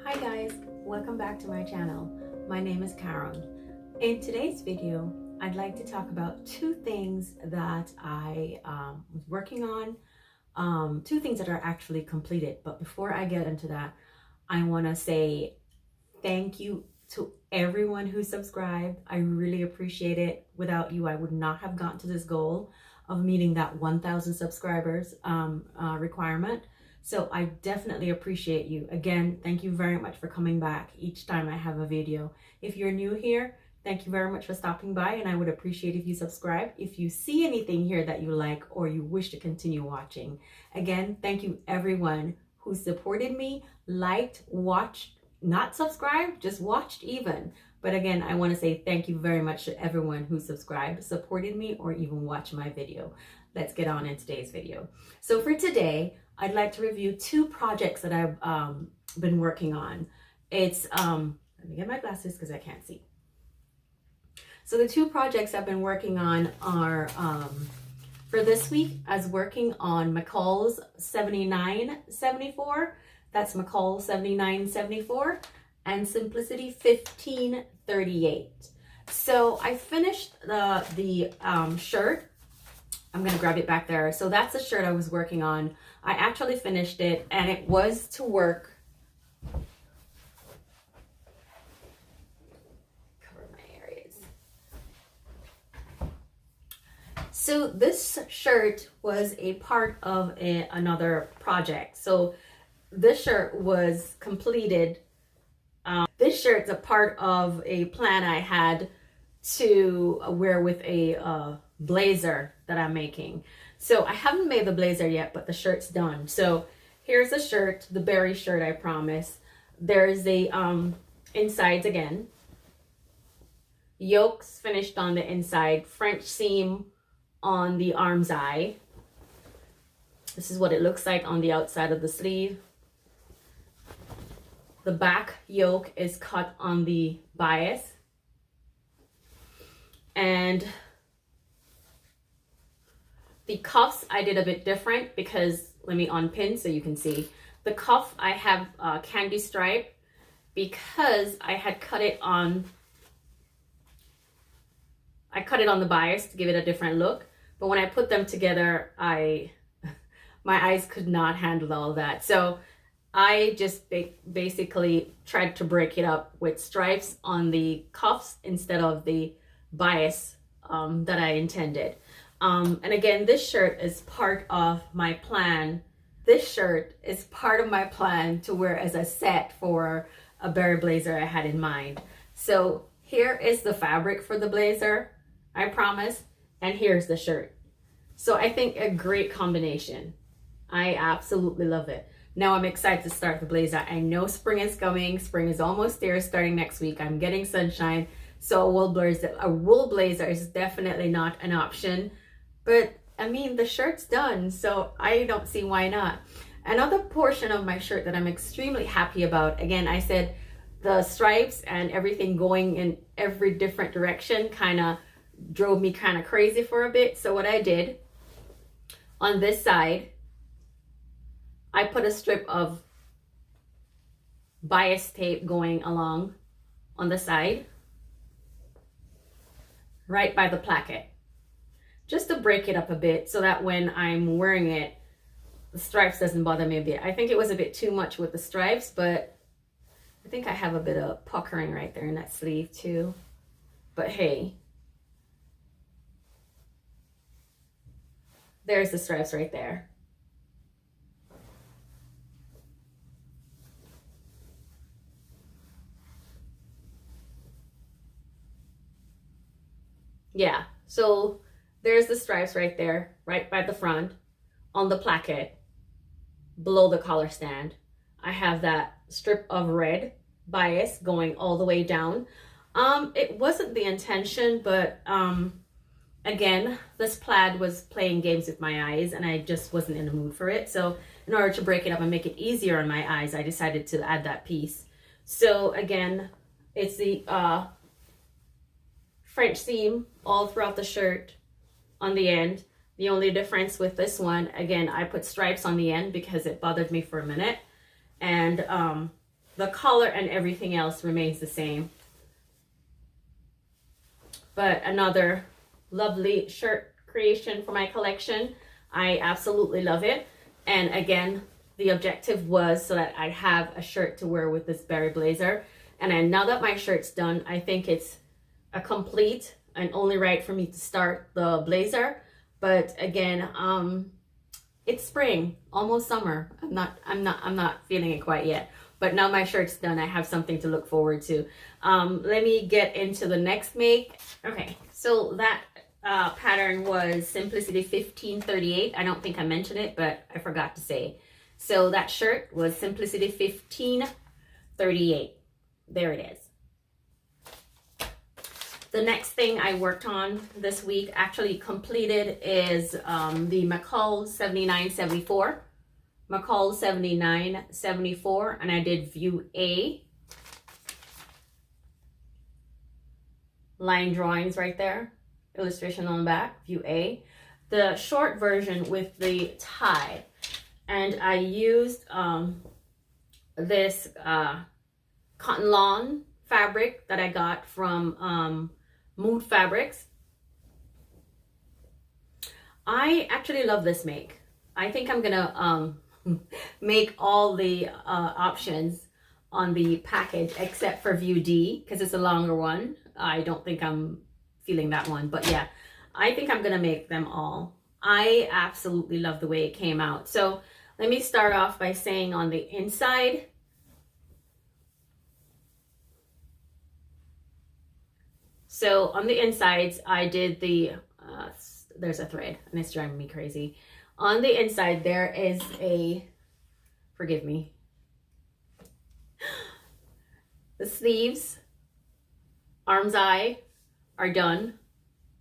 Hi guys, welcome back to my channel. My name is KARON. In today's video, I'd like to talk about two things that I was working on, two things that are actually completed. But before I get into that, I want to say thank you to everyone who subscribed. I really appreciate it. Without you, I would not have gotten to this goal of meeting that 1,000 subscribers requirement. So I definitely appreciate you. Again, thank you very much for coming back each time I have a video. If you're new here, thank you very much for stopping by, and I would appreciate if you subscribe. If you see anything here that you like or you wish to continue watching, again, thank you everyone who supported me, liked, watched, not subscribed, just watched even. But again, I want to say thank you very much to everyone who subscribed, supported me, or even watched my video. Let's get on in today's video. So for today, I'd like to review two projects that I've been working on. It's, let me get my glasses because I can't see. So the two projects I've been working on are, for this week, I was working on Mccalls 7974. That's Mccalls 7974 and Simplicity 1538. So I finished the shirt. I'm going to grab it back there. So that's the shirt I was working on. I actually finished it, and it was to work. Cover my areas. So this shirt was a part of another project. So this shirt was completed. This shirt's a part of a plan I had to wear with a blazer that I'm making. So I haven't made the blazer yet, but the shirt's done. So here's the shirt, the berry shirt, I promise. There's the insides again. Yokes finished on the inside, French seam on the arm's eye. This is what it looks like on the outside of the sleeve. The back yoke is cut on the bias. And the cuffs I did a bit different because, let me unpin so you can see. The cuff I have candy stripe because I had cut it on, the bias to give it a different look. But when I put them together, my eyes could not handle all that. So I just basically tried to break it up with stripes on the cuffs instead of the bias that I intended. And again, this shirt is part of my plan. This shirt is part of my plan to wear as a set for a berry blazer I had in mind. So here is the fabric for the blazer, I promise, and here's the shirt. So I think a great combination. I absolutely love it. Now I'm excited to start the blazer. I know spring is coming. Spring is almost there, starting next week. I'm getting sunshine. So a wool blazer is definitely not an option. But I mean, the shirt's done, so I don't see why not. Another portion of my shirt that I'm extremely happy about, again, I said the stripes and everything going in every different direction kind of drove me kind of crazy for a bit. So what I did on this side, I put a strip of bias tape going along on the side, right by the placket, just to break it up a bit so that when I'm wearing it, the stripes doesn't bother me a bit. I think it was a bit too much with the stripes, but I think I have a bit of puckering right there in that sleeve too. But hey, there's the stripes right there. Yeah, so there's the stripes right there, right by the front, on the placket, below the collar stand. I have that strip of red bias going all the way down. It wasn't the intention, but again, this plaid was playing games with my eyes and I just wasn't in the mood for it. So in order to break it up and make it easier on my eyes, I decided to add that piece. So again, it's the French seam all throughout the shirt on the end. The only difference with this one, again, I put stripes on the end because it bothered me for a minute. And the color and everything else remains the same. But another lovely shirt creation for my collection. I absolutely love it. And again, the objective was so that I'd have a shirt to wear with this berry blazer. And now that my shirt's done, I think it's a complete and only right for me to start the blazer. But again, it's spring, almost summer. I'm not feeling it quite yet. But now my shirt's done, I have something to look forward to. Let me get into the next make. Okay, so that pattern was Simplicity 1538. I don't think I mentioned it, but I forgot to say. So that shirt was Simplicity 1538. There it is. The next thing I worked on this week, actually completed, is the Mccalls 7974. Mccalls 7974, and I did view A. Line drawings right there. Illustration on the back, view A. The short version with the tie. And I used this cotton lawn fabric that I got from Mood Fabrics. I actually love this make. I think I'm gonna make all the options on the package except for view D because it's a longer one. I don't think I'm feeling that one, but yeah, I think I'm gonna make them all. I absolutely love the way it came out. So let me start off by saying on the inside, so on the insides, I did the, there's a thread and it's driving me crazy. On the inside, there is a, forgive me, the sleeves, arm's eye are done,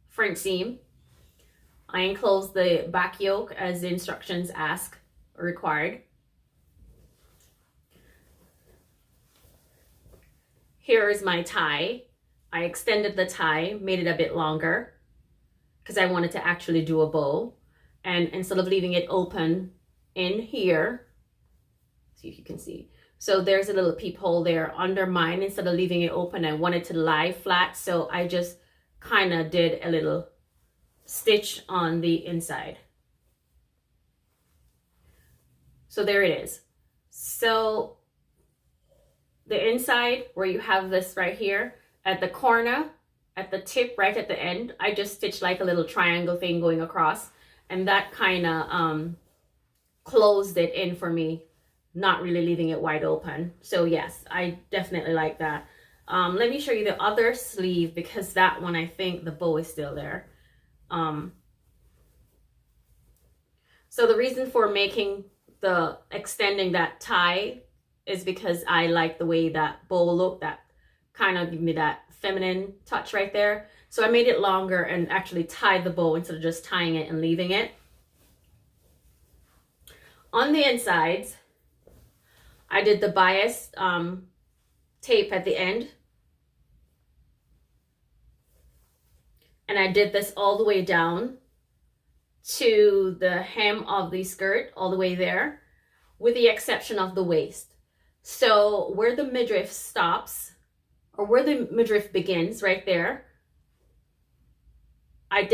front seam. I enclosed the back yoke as the instructions ask or required. Here is my tie. I extended the tie, made it a bit longer because I wanted to actually do a bow. And instead of leaving it open in here, see if you can see. So there's a little peephole there under mine. Instead of leaving it open, I wanted to lie flat. So I just kind of did a little stitch on the inside. So there it is. So the inside where you have this right here, at the corner, at the tip, right at the end, I just stitched like a little triangle thing going across. And that kind of closed it in for me, not really leaving it wide open. So yes, I definitely like that. Let me show you the other sleeve because that one, I think the bow is still there. So the reason for making the extending that tie is because I like the way that bow looked. That kind of give me that feminine touch right there. So I made it longer and actually tied the bow instead of just tying it and leaving it. On the insides, I did the bias tape at the end. And I did this all the way down to the hem of the skirt, all the way there, with the exception of the waist. So where the midriff stops, or where the midriff begins, right there, I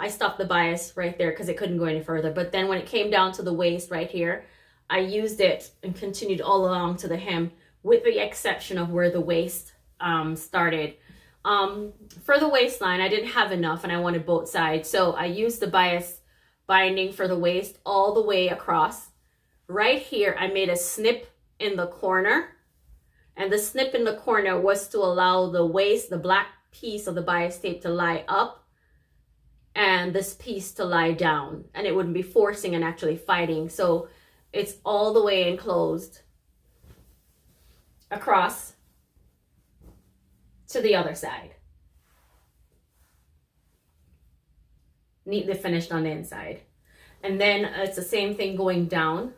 stopped the bias right there because it couldn't go any further. But then when it came down to the waist right here, I used it and continued all along to the hem with the exception of where the waist started. For the waistline, I didn't have enough and I wanted both sides. So I used the bias binding for the waist all the way across. Right here, I made a snip in the corner. And the snip in the corner was to allow the waist, the black piece of the bias tape, to lie up and this piece to lie down, and it wouldn't be forcing and actually fighting. So it's all the way enclosed across to the other side. Neatly finished on the inside. And then it's the same thing going down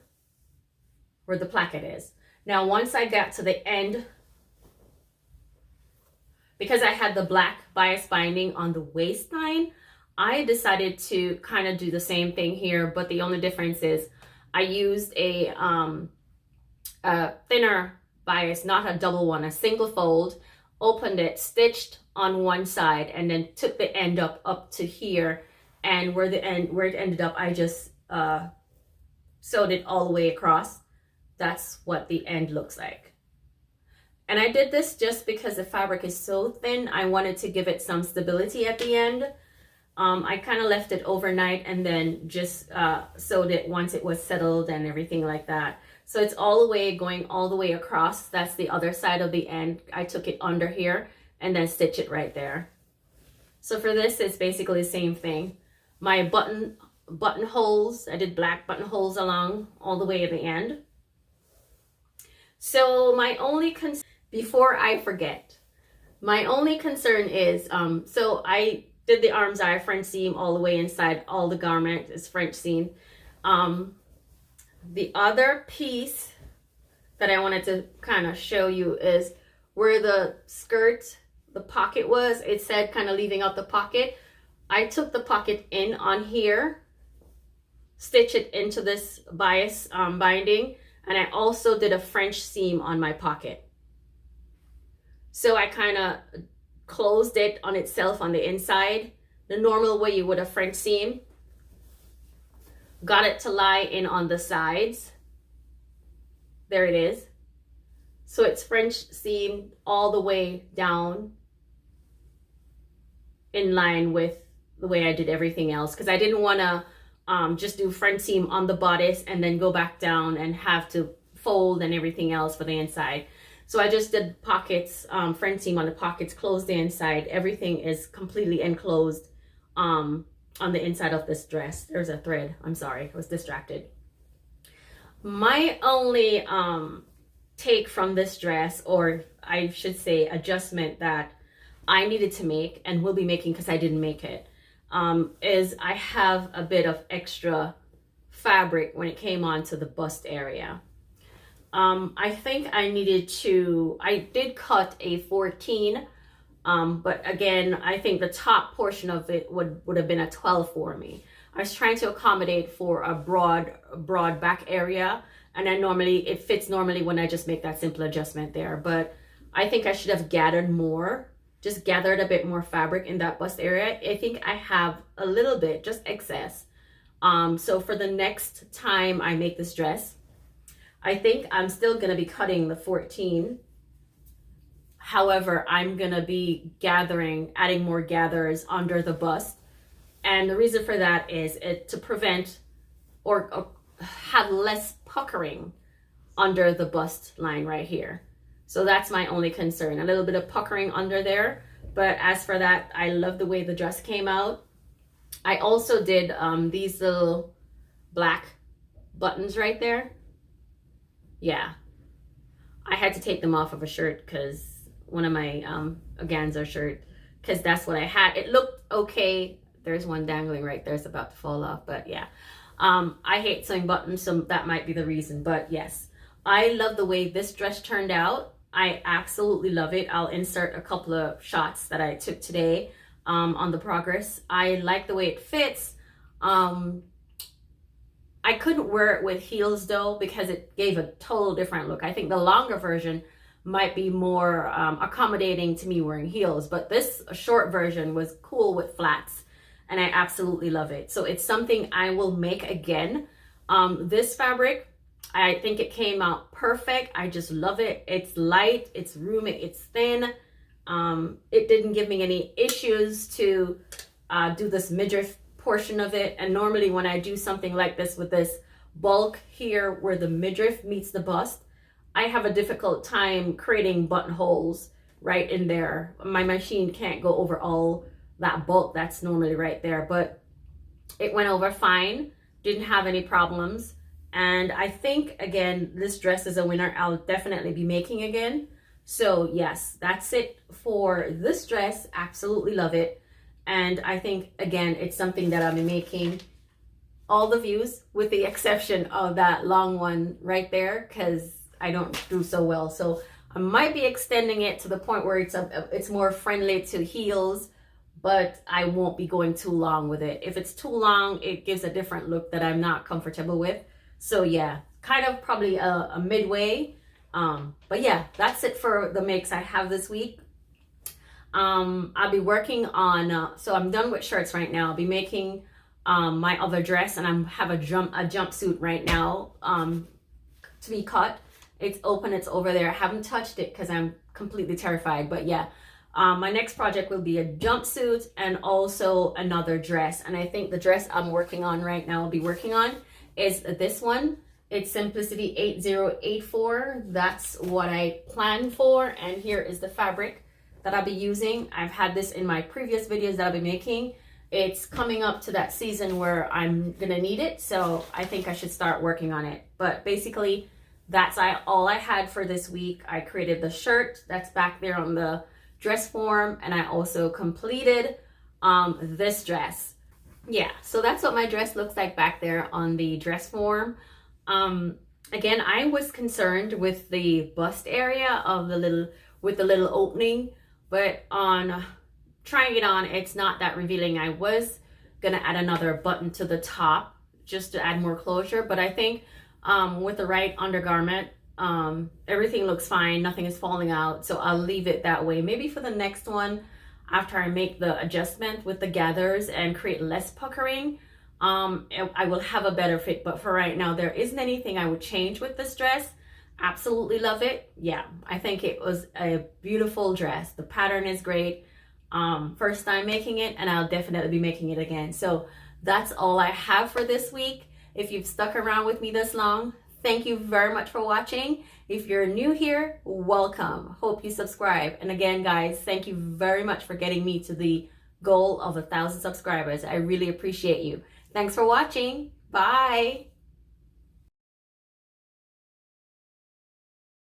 where the placket is. Now, once I got to the end, because I had the black bias binding on the waistline, I decided to kind of do the same thing here, but the only difference is I used a thinner bias, not a double one, a single fold, opened it, stitched on one side, and then took the end up to here, and where it ended up, I just sewed it all the way across. That's what the end looks like. And I did this just because the fabric is so thin. I wanted to give it some stability at the end. I kind of left it overnight and then just sewed it once it was settled and everything like that. So it's all the way going all the way across. That's the other side of the end. I took it under here and then stitch it right there. So for this, it's basically the same thing. My buttonholes, I did black buttonholes along all the way at the end. So my only concern, before I forget, my only concern is, so I did the arm's eye French seam all the way inside. All the garment is French seam. The other piece that I wanted to kind of show you is where the skirt, the pocket was. It said kind of leaving out the pocket. I took the pocket in on here, stitch it into this bias binding, and I also did a French seam on my pocket. So I kind of closed it on itself on the inside, the normal way you would a French seam. Got it to lie in on the sides. There it is. So it's French seam all the way down in line with the way I did everything else, because I didn't want to just do French seam on the bodice and then go back down and have to fold and everything else for the inside. So I just did pockets, French seam on the pockets, closed the inside. Everything is completely enclosed on the inside of this dress. There's a thread. I'm sorry, I was distracted. My only take from this dress, or I should say adjustment that I needed to make and will be making because I didn't make it, is I have a bit of extra fabric when it came on to the bust area. I think I needed to, I did cut a 14, but again, I think the top portion of it would have been a 12 for me. I was trying to accommodate for a broad back area, and then normally it fits normally when I just make that simple adjustment there, but I think I should have gathered more, just gathered a bit more fabric in that bust area. I think I have a little bit, just excess. So for the next time I make this dress, I think I'm still going to be cutting the 14. However, I'm going to be adding more gathers under the bust. And the reason for that is to prevent or have less puckering under the bust line right here. So that's my only concern, a little bit of puckering under there. But as for that, I love the way the dress came out. I also did these little black buttons right there. Yeah, I had to take them off of a shirt, because one of my organza shirt, because that's what I had. It looked okay. There's one dangling right there. It's about to fall off, but yeah. I hate sewing buttons, so that might be the reason. But yes, I love the way this dress turned out. I absolutely love it. I'll insert a couple of shots that I took today on the progress. I like the way it fits. I couldn't wear it with heels though, because it gave a total different look. I think the longer version might be more accommodating to me wearing heels, but this short version was cool with flats, and I absolutely love it. So it's something I will make again. This fabric, I think it came out perfect. I just love it. It's light, it's roomy, it's thin. It didn't give me any issues to do this midriff portion of it. And normally when I do something like this with this bulk here where the midriff meets the bust, I have a difficult time creating buttonholes right in there. My machine can't go over all that bulk that's normally right there, but it went over fine, didn't have any problems. And I think, again, this dress is a winner. I'll definitely be making again. So yes, that's it for this dress. Absolutely love it. And I think, again, it's something that I'll be making all the views, with the exception of that long one right there, because I don't do so well. So I might be extending it to the point where it's more friendly to heels, but I won't be going too long with it. If it's too long, it gives a different look that I'm not comfortable with. So yeah, kind of probably a midway. But yeah, that's it for the makes I have this week. I'll be working on, so I'm done with shirts right now. I'll be making my other dress, and I have a jumpsuit right now to be cut. It's open, it's over there. I haven't touched it because I'm completely terrified, but yeah. My next project will be a jumpsuit and also another dress. And I think the dress I'm working on right now, I'll be working on, is this one. It's Simplicity 8084. That's what I planned for. And here is the fabric that I'll be using. I've had this in my previous videos that I'll be making. It's coming up to that season where I'm gonna need it, so I think I should start working on it. But basically, that's all I had for this week. I created the shirt that's back there on the dress form, and I also completed this dress. Yeah, so that's what my dress looks like back there on the dress form. Again, I was concerned with the bust area of the little opening, but on trying it on, it's not that revealing. I was gonna add another button to the top just to add more closure, but I think with the right undergarment, everything looks fine, nothing is falling out, so I'll leave it that way. Maybe for the next one, after I make the adjustment with the gathers and create less puckering, I will have a better fit. But for right now, there isn't anything I would change with this dress. Absolutely love it. Yeah, I think it was a beautiful dress. The pattern is great. First time making it, and I'll definitely be making it again. So that's all I have for this week. If you've stuck around with me this long, thank you very much for watching. If you're new here, welcome. Hope you subscribe. And again, guys, thank you very much for getting me to the goal of 1,000 subscribers. I really appreciate you. Thanks for watching. Bye.